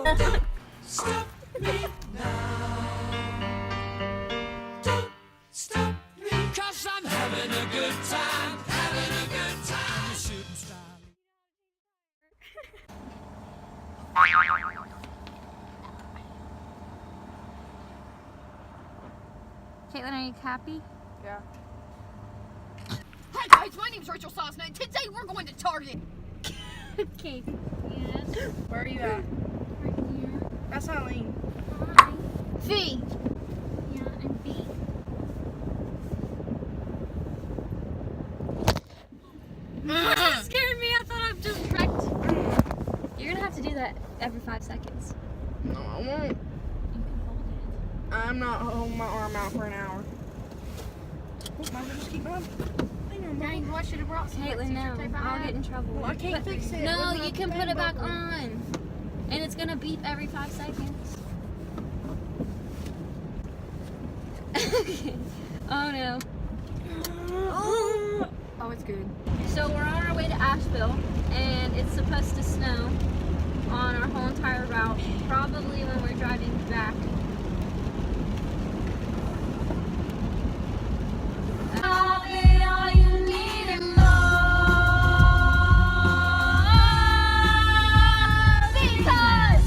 Stop me now. Don't stop me, 'cause I'm having a good time. Having a good time. Shooting star. Caitlin, are you happy? Yeah. Hi guys, my name's Rachel Sauce, and today we're going to Target. Okay. Yes. Where are you at? Right here. That's not Eileen. Hi. Fee. Yeah, and B. That scared me. I thought I just wrecked. You're gonna have to do that every 5 seconds. No, I won't. You can hold it. I'm not holding my arm out for an hour. Might as well just keep going. Now you watch it abroad. Caitlin, no. I'll get in trouble. Well, I can't fix it. No, with my you can put thing it back bubble. on. And it's gonna beep every 5 seconds. Oh no. Oh, it's good. So we're on our way to Asheville, and it's supposed to snow on our whole entire route, probably when we're driving back. All you need and more, because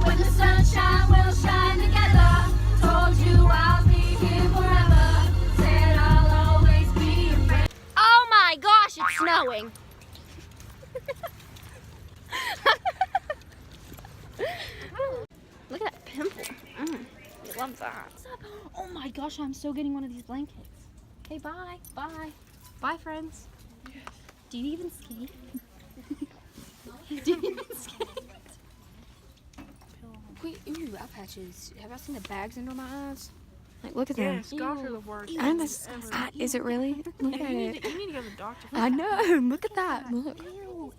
when the sunshine will shine together, told you I'll be here forever, said I'll always be your friend. Oh my gosh, it's snowing. Look at that pimple. I love that. Oh my gosh, I'm so getting one of these blankets. Okay, bye. Bye. Bye, friends. Do you even skate? Do you even skate? Wait, ooh, eye patches. Have I seen the bags under my eyes? Like, look at them. Yes, scars are the worst. And things ever. is it really? Look at You it. need to go to the doctor. I know. Look at that. Look.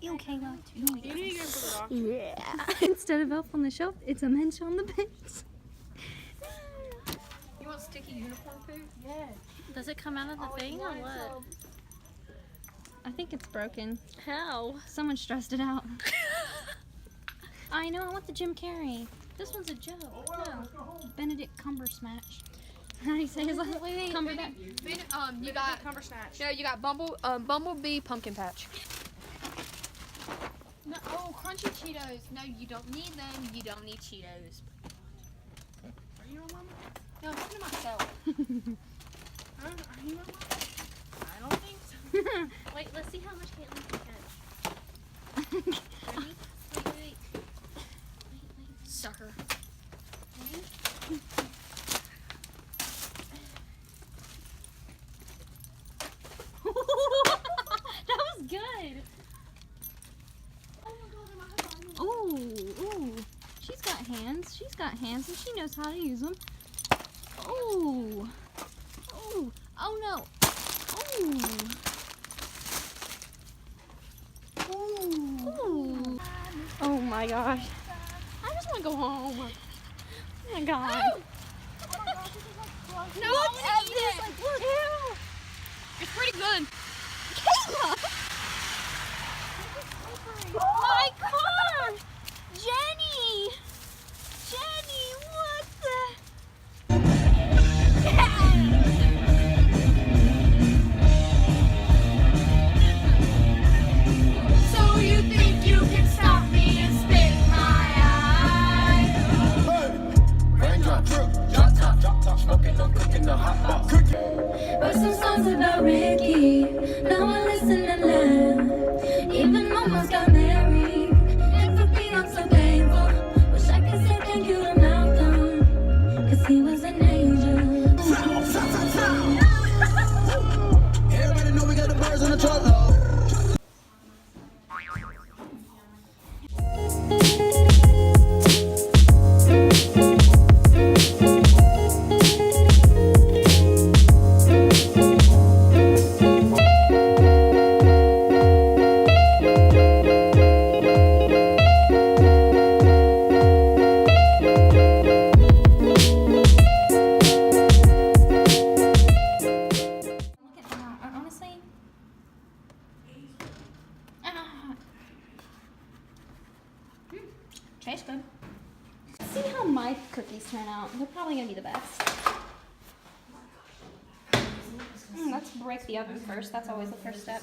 Ew, Kayla. You need to go to the doctor. Yeah. Instead of Elf on the Shelf, it's a Mensch on the bench. You want sticky uniform food? Yes. Does it come out of the thing or what? I think it's broken. How? Someone stressed it out. I know, I want the Jim Carrey. This one's a joke. No. Benedict Cumbersmatch. How do you say his last name? Cumberbatch. You got Cumber snatch. no. You got Bumblebee Pumpkin Patch. No, oh, crunchy Cheetos. No, you don't need them. You don't need Cheetos. Are you on mama? No, I'm talking to myself. Huh? Are you on mama? I don't think so. Wait, let's see how much Caitlin can catch. Ready? Wait. Sucker. That was good. Ooh. She's got hands. She's got hands, and she knows how to use them. Ooh. Oh no. Ooh. Oh my gosh. I just want to go home. Oh my god. No, look at this. Like, look. Ew. It's pretty good. Kayla! My car! Jenny, what the? So you think you can stop me and spit in my eye? Raindrop, drop top, smoking, no cooking, the hot box. Wrote some songs about Ricky. Now I listen and laugh. Even almost got married. And for me, I'm so thankful. Wish I could say thank you to Malcolm, 'cause he was an angel. Everybody know we got the birds on the truck. Tastes good. see how my cookies turn out. They're probably gonna be the best. Let's break the oven first. That's always the first step.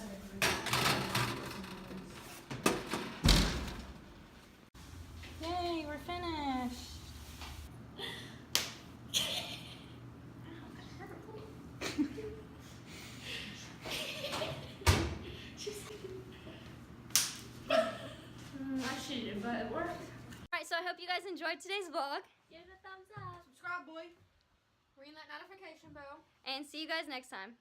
Yay, we're finished. I cheated, but it worked. Alright, so I hope you guys enjoyed today's vlog. Give it a thumbs up. Subscribe, boy. Ring that notification bell. And see you guys next time.